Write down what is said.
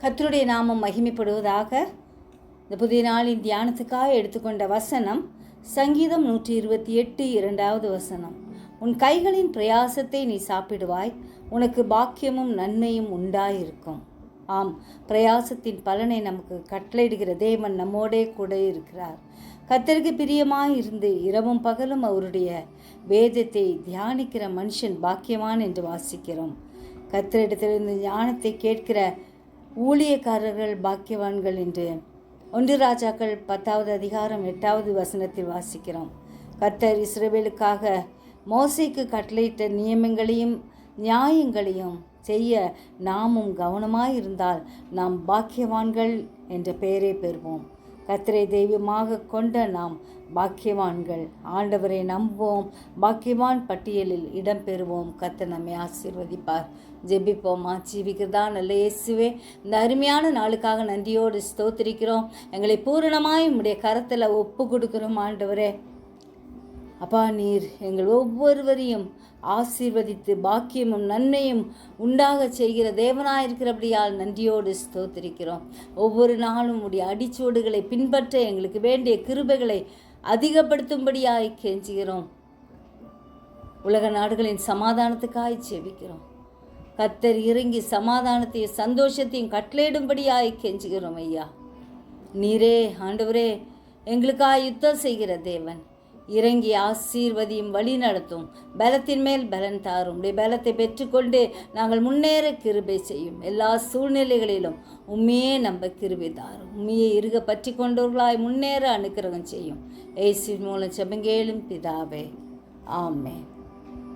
கர்த்தருடைய நாமம் மகிமைப்படுவதாக. இந்த புதிய நாளின் தியானத்துக்காக எடுத்துக்கொண்ட வசனம் சங்கீதம் 128 2வது வசனம். உன் கைகளின் பிரயாசத்தை நீ சாப்பிடுவாய், உனக்கு பாக்கியமும் நன்மையும் உண்டாயிருக்கும். ஆம், பிரயாசத்தின் பலனை நமக்கு கட்டளையிடுகிற தேவன் நம்மோடே கூட இருக்கிறார். கர்த்தருக்கு பிரியமாய் இருந்து இரவும் பகலும் அவருடைய வேதத்தை தியானிக்கிற மனுஷன் பாக்கியவான் என்று வாசிக்கிறோம். கர்த்தரிடத்திலிருந்து ஞானத்தை கேட்கிற ஊழியக்காரர்கள் பாக்கியவான்கள் என்று 1 ராஜாக்கள் 10வது அதிகாரம் 8வது வசனத்தில் வாசிக்கிறோம். கர்த்தர் இஸ்ரவேலுக்காக மோசேக்கு கட்டளையிட்ட நியமங்களையும் நியாயங்களையும் செய்ய நாமும் கவனமாயிருந்தால் நாம் பாக்கியவான்கள் என்ற பெயரை பெறுவோம். கர்த்தரை தெய்வமாக கொண்ட நாம் பாக்கியவான்கள். ஆண்டவரை நம்புவோம், பாக்கியவான் பட்டியலில் இடம் பெறுவோம். கர்த்தர் நம்மை ஆசீர்வதிப்பார். ஜெபிப்போமா. ஜீவிக்கிறதா நல்ல இயேசுவே, இந்த அருமையான நாளுக்காக நன்றியோடு ஸ்தோத்திரிக்கிறோம். எங்களை பூரணமாய் உம்முடைய கரத்தில் ஒப்பு கொடுக்கிறோம். ஆண்டவரே அப்பா, நீர் எங்கள் ஒவ்வொருவரையும் ஆசீர்வதித்து பாக்கியமும் நன்மையும் உண்டாக செய்கிற தேவனாயிருக்கிறபடியால் நன்றியோடு ஸ்தோத்திரிக்கிறோம். ஒவ்வொரு நாளும் உடைய அடிச்சுவடுகளை பின்பற்ற எங்களுக்கு வேண்டிய கிருபைகளை அதிகப்படுத்தும்படியாய் கெஞ்சுகிறோம். உலக நாடுகளின் சமாதானத்துக்காய் செபிக்கிறோம். கர்த்தர் இறங்கி சமாதானத்தையும் சந்தோஷத்தையும் கட்டளையிடும்படியாய் கெஞ்சுகிறோம். ஐயா, நீரே ஆண்டவரே எங்களுக்காக யுத்தம் செய்கிற தேவன். இறங்கி ஆசீர்வதியும் வழி நடத்தும். பலத்தின் மேல் பலன் தாரும். உடைய பலத்தை பெற்றுக்கொண்டு நாங்கள் முன்னேற கிருபை செய்யும். எல்லா சூழ்நிலைகளிலும் உண்மையே நம்ப கிருபை தாரும். உண்மையை இருக பற்றி கொண்டவர்களாய் முன்னேற அனுக்கிரகம் செய்யும். இயேசுவின் மூலம் ஜெபங்கேளும் பிதாவே, ஆமென்.